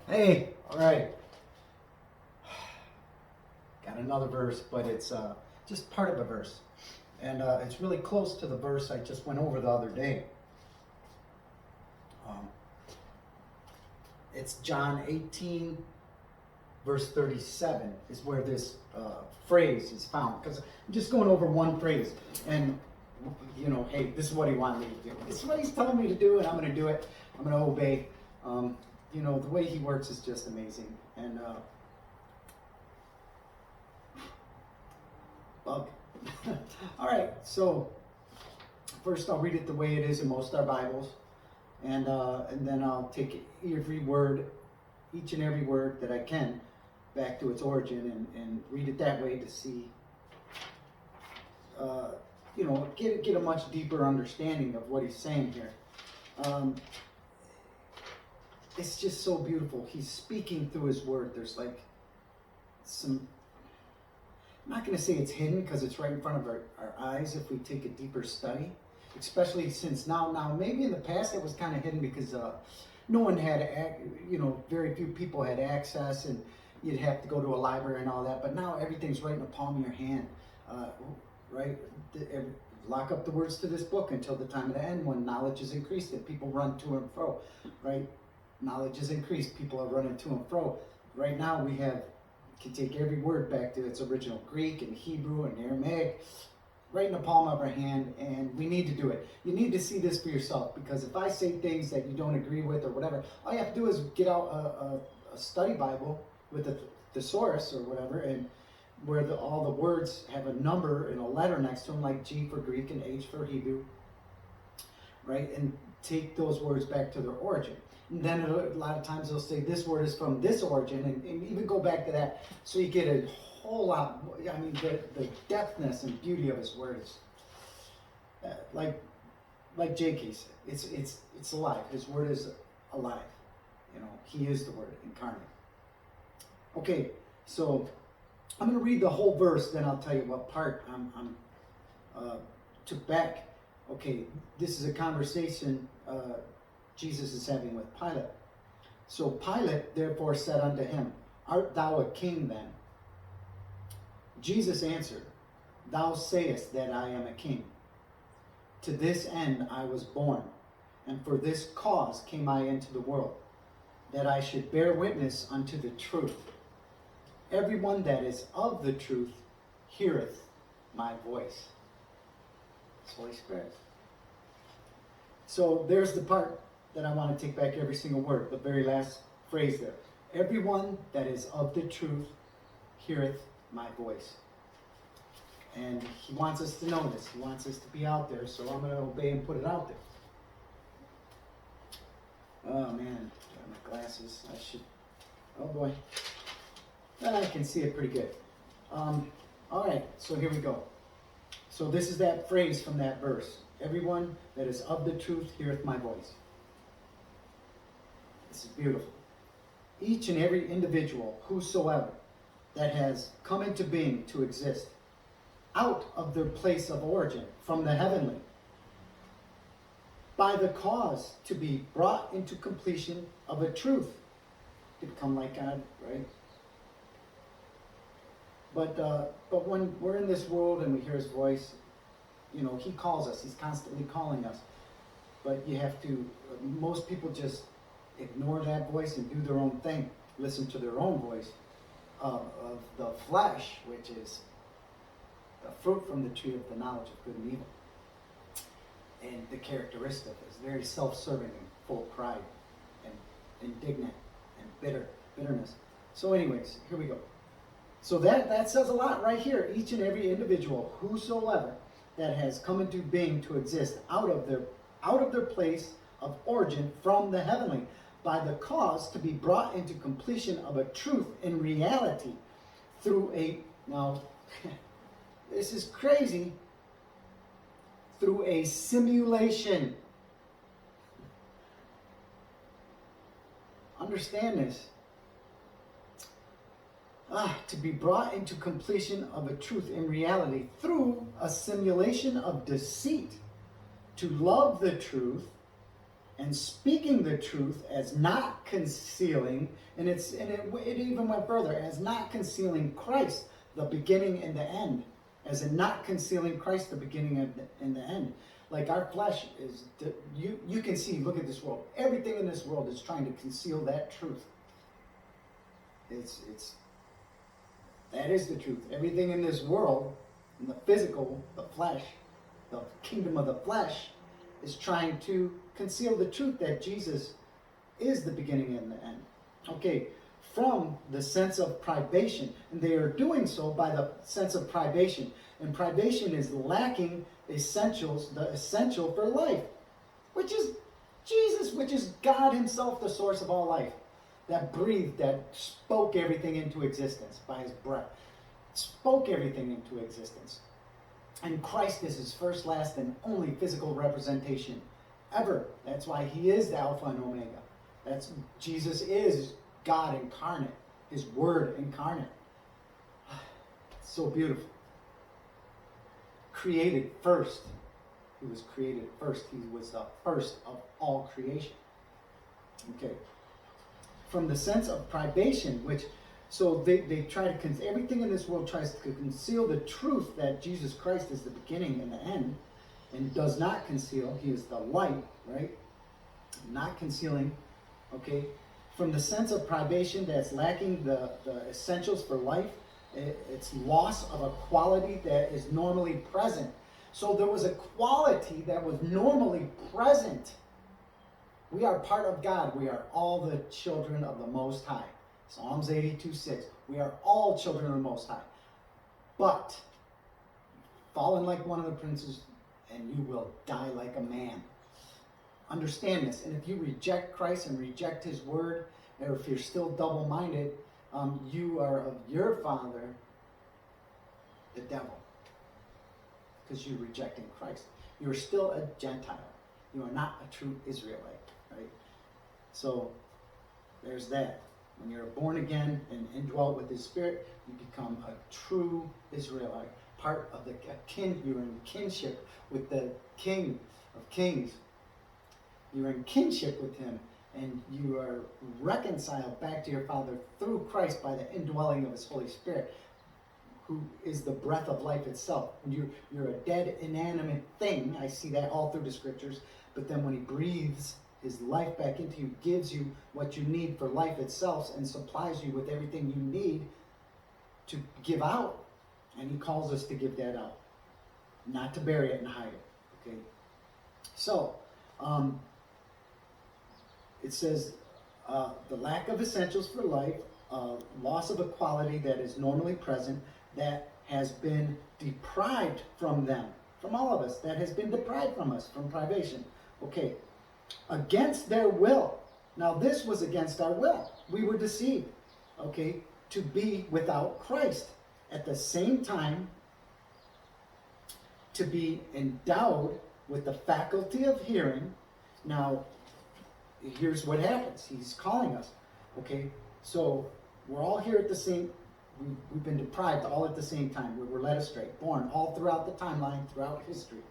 Hey, all right. Got another verse, but it's just part of a verse. And it's really close to the verse I just went over the other day. Um, it's John 18, verse 37 is where this phrase is found. Because I'm just going over one phrase. And, hey, this is what he wanted me to do. This is what he's telling me to do, and I'm going to do it. I'm going to obey. The way he works is just amazing. And bug. All right, so first I'll read it the way it is in most of our Bibles, and then I'll take every word, each and every word that I can, back to its origin and read it that way to see, get a much deeper understanding of what he's saying here. It's just so beautiful. He's speaking through his word. There's like some, I'm not going to say it's hidden because it's right in front of our eyes if we take a deeper study, especially since now maybe in the past it was kind of hidden because no one had, very few people had access, and you'd have to go to a library and all that. But now everything's right in the palm of your hand, right? Lock up the words to this book until the time of the end when knowledge is increased and people run to and fro, right? Knowledge is increased, people are running to and fro. Right now we can take every word back to its original Greek and Hebrew and Aramaic, right in the palm of our hand, and we need to do it. You need to see this for yourself, because if I say things that you don't agree with or whatever, all you have to do is get out a study Bible with the thesaurus or whatever, and where all the words have a number and a letter next to them, like G for Greek and H for Hebrew, right? And take those words back to their origin. And then a lot of times they'll say this word is from this origin, and even go back to that. So you get a whole lot. I mean, the depthness and beauty of his word is like J.K. said. It's alive. His word is alive. He is the word incarnate. Okay, so I'm going to read the whole verse, then I'll tell you what part I'm took back. Okay, this is a conversation Jesus is having with Pilate. So Pilate therefore said unto him, Art thou a king then? Jesus answered, Thou sayest that I am a king. To this end I was born, and for this cause came I into the world, that I should bear witness unto the truth. Everyone that is of the truth heareth my voice. It's Holy Spirit. So there's the part that I want to take back every single word, the very last phrase there. Everyone that is of the truth heareth my voice. And he wants us to know this. He wants us to be out there, so I'm going to obey and put it out there. Oh man, got my glasses. Oh boy. I can see it pretty good. All right, so here we go. So this is that phrase from that verse. Everyone that is of the truth heareth my voice. This is beautiful. Each and every individual, whosoever, that has come into being to exist, out of their place of origin, from the heavenly, by the cause to be brought into completion of a truth, to become like God, right? But when we're in this world and we hear his voice, he calls us. He's constantly calling us. But you have to, most people just ignore that voice and do their own thing, listen to their own voice of the flesh, which is the fruit from the tree of the knowledge of good and evil. And the characteristic is very self-serving and full of pride and indignant and bitterness. So anyways, here we go. So that says a lot right here. Each and every individual, whosoever, that has come into being to exist out of their place of origin from the heavenly, by the cause to be brought into completion of a truth in reality through now this is crazy, through a simulation. Understand this. To be brought into completion of a truth in reality through a simulation of deceit, to love the truth and speaking the truth as not concealing, and it even went further, as not concealing Christ, the beginning and the end, as in not concealing Christ, the beginning and the end. Like our flesh is, you can see, look at this world. Everything in this world is trying to conceal that truth. That is the truth. Everything in this world, in the physical, the flesh, the kingdom of the flesh, is trying to conceal the truth that Jesus is the beginning and the end. Okay, from the sense of privation. And they are doing so by the sense of privation. And privation is lacking essentials, the essential for life, which is Jesus, which is God himself, the source of all life, that breathed, that spoke everything into existence by his breath, spoke everything into existence. And Christ is his first, last, and only physical representation ever. That's why he is the Alpha and Omega. Jesus is God incarnate, his word incarnate. So beautiful. Created first. He was created first. He was the first of all creation. Okay. From the sense of privation, so they try to, everything in this world tries to conceal the truth that Jesus Christ is the beginning and the end, and does not conceal. He is the light, right? Not concealing, okay? From the sense of privation that's lacking the essentials for life, it's loss of a quality that is normally present. So there was a quality that was normally present. We are part of God. We are all the children of the Most High. Psalms 82:6. We are all children of the Most High. But fallen like one of the princes, and you will die like a man. Understand this. And if you reject Christ and reject his word, or if you're still double-minded, you are of your father, the devil, because you're rejecting Christ. You're still a Gentile. You are not a true Israelite, right? So there's that. When you're born again and indwelt with his spirit, you become a true Israelite, part of the kin. You're in kinship with the King of Kings. You're in kinship with him, and you are reconciled back to your Father through Christ by the indwelling of his Holy Spirit, who is the breath of life itself. You're a dead, inanimate thing. I see that all through the scriptures. But then when he breathes his life back into you, gives you what you need for life itself, and supplies you with everything you need to give out. And he calls us to give that out, not to bury it and hide it. Okay? So, it says, the lack of essentials for life, loss of a quality that is normally present, that has been deprived from them, from all of us, that has been deprived from us, from privation. Okay, against their will. Now this was against our will. We were deceived, okay, to be without Christ. At the same time, to be endowed with the faculty of hearing. Now, here's what happens. He's calling us, okay? So we're all here at the same, we've been deprived all at the same time. We were led astray, born all throughout the timeline, throughout history,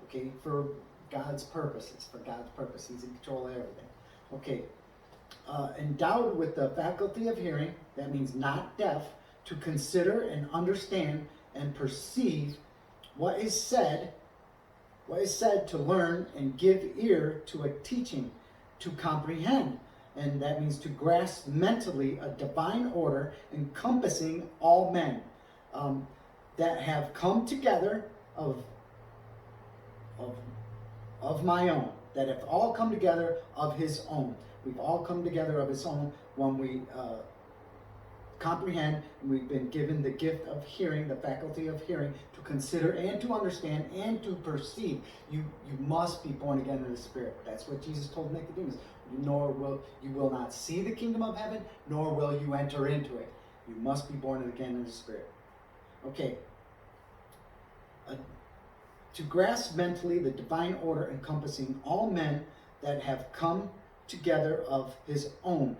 okay? For God's purpose. It's for God's purpose. He's in control of everything. Okay. Endowed with the faculty of hearing, that means not deaf, to consider and understand and perceive what is said, to learn and give ear to a teaching, to comprehend. And that means to grasp mentally a divine order encompassing all men that have come together of my own, that have all come together of his own. We've all come together of his own when we comprehend, and we've been given the gift of hearing, the faculty of hearing, to consider and to understand and to perceive. You must be born again in the Spirit. That's what Jesus told Nicodemus. You will not see the kingdom of heaven, nor will you enter into it. You must be born again in the Spirit. Okay. To grasp mentally the divine order encompassing all men that have come together of his own,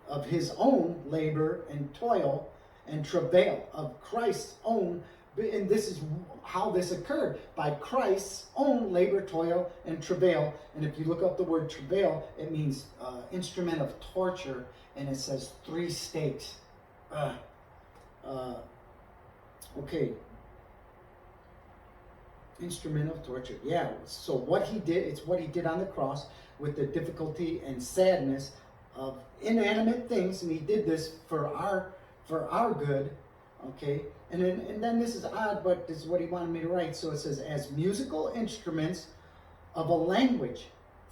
of his own labor and toil and travail, of Christ's own And this is how this occurred, by Christ's own labor, toil, and travail. And if you look up the word travail, it means instrument of torture, and it says 3 stakes. Okay. Instrument of torture. Yeah. So what he did, it's what he did on the cross with the difficulty and sadness of inanimate things, and he did this for our good. Okay. And then this is odd, but this is what he wanted me to write. So it says, as musical instruments of a language,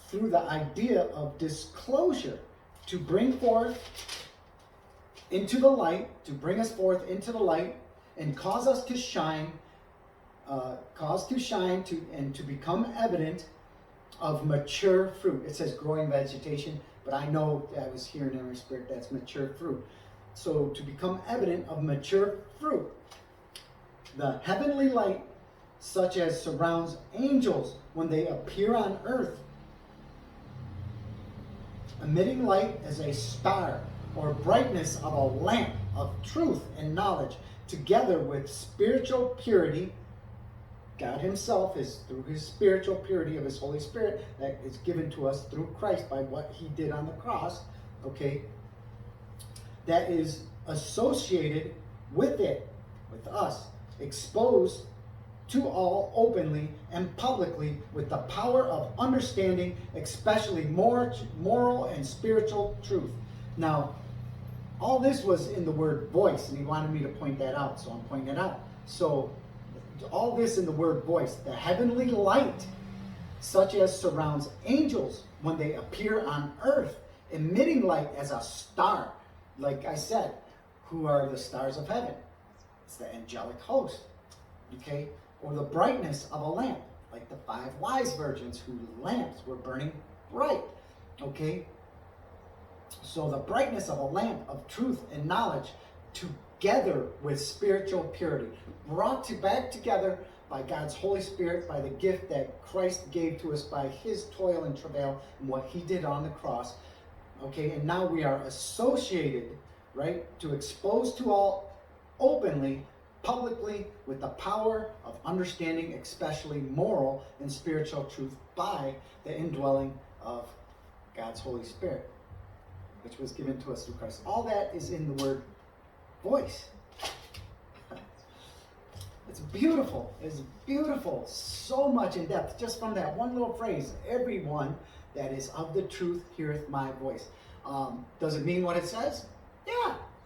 through the idea of disclosure, to bring forth into the light, to bring us forth into the light, and cause us to shine, and to become evident of mature fruit. It says growing vegetation, but I know I was hearing in my spirit that's mature fruit. So to become evident of mature fruit, the heavenly light, such as surrounds angels when they appear on earth, emitting light as a star or brightness of a lamp of truth and knowledge, together with spiritual purity. God himself is through his spiritual purity of his Holy Spirit that is given to us through Christ by what he did on the cross, okay, that is associated with it, with us, exposed to all openly and publicly with the power of understanding, especially moral and spiritual truth. Now, all this was in the word voice, and he wanted me to point that out, so I'm pointing it out. So, all this in the word voice, the heavenly light, such as surrounds angels when they appear on earth, emitting light as a star, like I said, who are the stars of heaven. It's the angelic host, okay? Or the brightness of a lamp, like the 5 wise virgins whose lamps were burning bright, okay? So the brightness of a lamp of truth and knowledge, together with spiritual purity, brought back together by God's Holy Spirit, by the gift that Christ gave to us by his toil and travail and what he did on the cross. Okay, and now we are associated, right, to expose to all openly, publicly, with the power of understanding, especially moral and spiritual truth, by the indwelling of God's Holy Spirit, which was given to us through Christ. All that is in the word voice. It's beautiful. It's beautiful. So much in depth just from that one little phrase. Everyone that is of the truth heareth my voice. Does it mean what it says?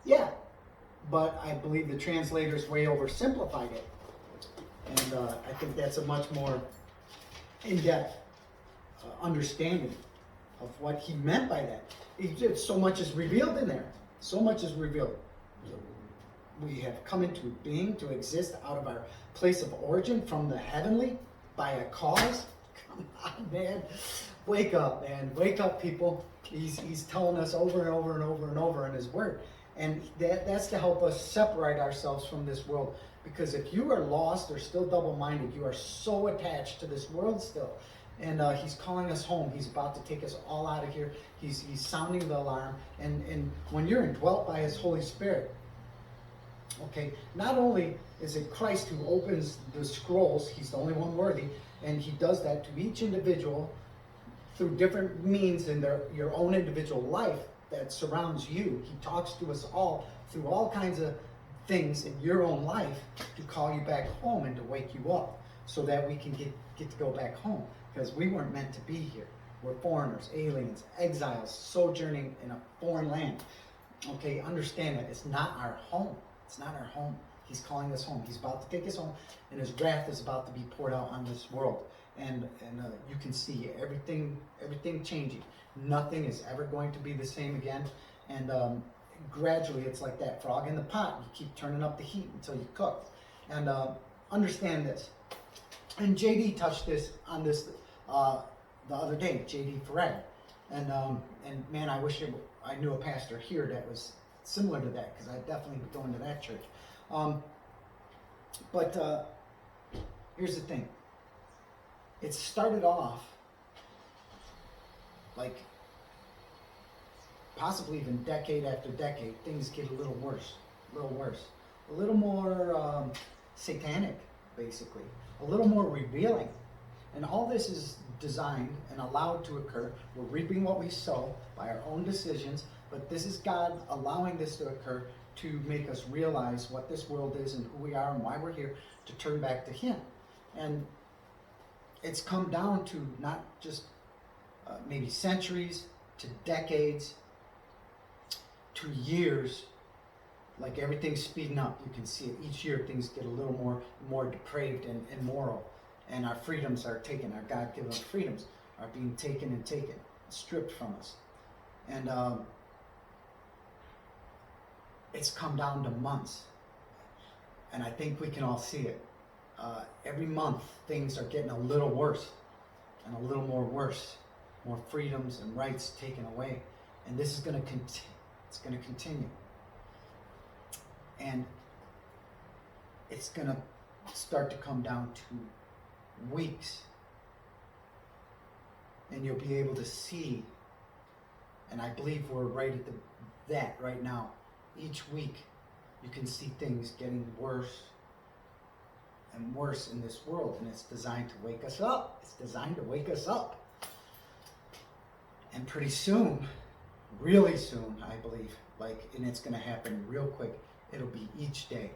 Yeah. But I believe the translators way oversimplified it. And I think that's a much more in-depth understanding of what he meant by that. So much is revealed in there. So much is revealed. We have come into being to exist out of our place of origin from the heavenly by a cause. Come on, man. Wake up, man. Wake up, people. He's telling us over and over and over and over in his word. And that's to help us separate ourselves from this world. Because if you are lost or still double-minded, you are so attached to this world still. And he's calling us home. He's about to take us all out of here. He's sounding the alarm. And when you're indwelt by his Holy Spirit, okay, not only is it Christ who opens the scrolls, he's the only one worthy, and he does that to each individual through different means in your own individual life that surrounds you. He talks to us all through all kinds of things in your own life to call you back home and to wake you up so that we can get to go back home, because we weren't meant to be here. We're foreigners, aliens, exiles, sojourning in a foreign land. Okay, understand that it's not our home. It's not our home. He's calling us home. He's about to take us home, and his wrath is about to be poured out on this world. And you can see everything changing. Nothing is ever going to be the same again. And gradually, it's like that frog in the pot. You keep turning up the heat until you cook. And understand this. And JD touched on this the other day. JD Ferret. And man, I wish I knew a pastor here that was similar to that, because I definitely would go into that church. But here's the thing. It started off like possibly even decade after decade, things get a little worse, a little more satanic, basically, a little more revealing. And all this is designed and allowed to occur. We're reaping what we sow by our own decisions, but this is God allowing this to occur to make us realize what this world is and who we are and why we're here, to turn back to Him. And it's come down to not just maybe centuries, to decades, to years. Like everything's speeding up. You can see it. Each year things get a little more depraved and immoral. And our freedoms are taken, our God-given freedoms are being taken, stripped from us. And it's come down to months. And I think we can all see it. Every month things are getting a little worse and a little more worse. More freedoms and rights taken away. And this is going to continue. It's going to continue. And it's going to start to come down to weeks. And you'll be able to see, and I believe we're right at that right now. Each week you can see things getting worse and worse in this world, and it's designed to wake us up. It's designed to wake us up. And pretty soon, really soon, I believe, and it's going to happen real quick, it'll be each day.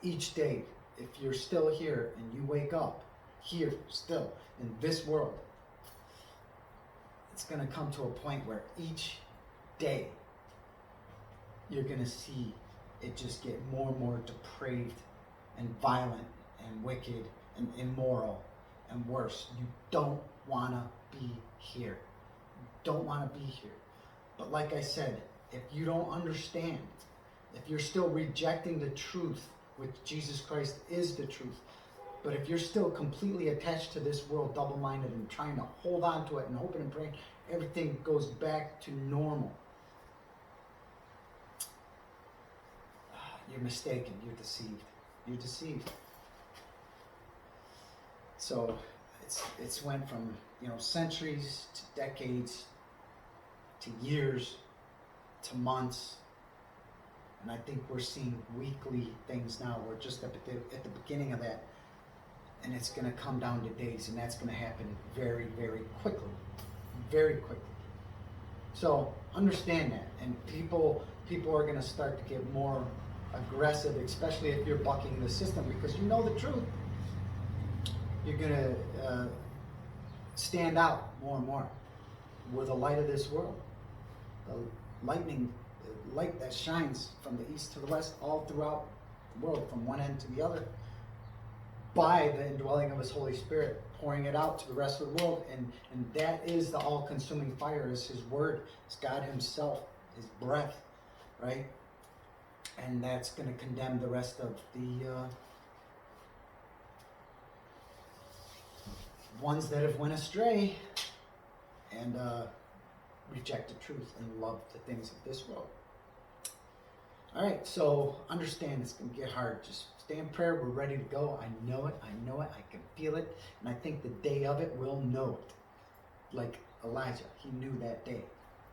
Each day, if you're still here and you wake up here still in this world, it's going to come to a point where each day you're going to see it just get more and more depraved and violent and wicked and immoral and worse. You don't want to be here. You don't want to be here. But like I said, if you don't understand, if you're still rejecting the truth, which Jesus Christ is the truth, but if you're still completely attached to this world, double-minded, and trying to hold on to it and hoping and praying everything goes back to normal, you're mistaken. You're deceived. You're deceived. So it's went from centuries to decades to years to months, and I think we're seeing weekly things now. We're just at the beginning of that, and it's going to come down to days, and that's going to happen very, very quickly, very quickly. So understand that, and people are going to start to get more aggressive, especially if you're bucking the system, because you know the truth. You're going to stand out more and more. We're the light of this world. The light that shines from the east to the west, all throughout the world, from one end to the other, by the indwelling of His Holy Spirit, pouring it out to the rest of the world. And that is the all-consuming fire, is His Word. It's God Himself, His breath, right? And that's going to condemn the rest of the ones that have went astray and reject the truth and love the things of this world. All right, so understand it's going to get hard. Just stay in prayer. We're ready to go. I know it. I can feel it. And I think the day of it, we'll know it. Like Elijah, he knew that day.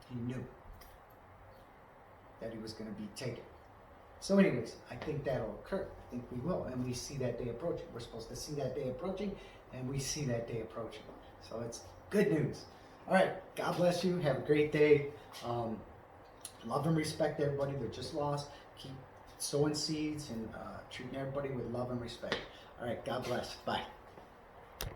He knew that he was going to be taken. So anyways, I think that'll occur. I think we will. And we see that day approaching. We're supposed to see that day approaching, and we see that day approaching. So it's good news. All right, God bless you. Have a great day. Love and respect everybody. They're just lost. Keep sowing seeds and treating everybody with love and respect. All right, God bless. Bye.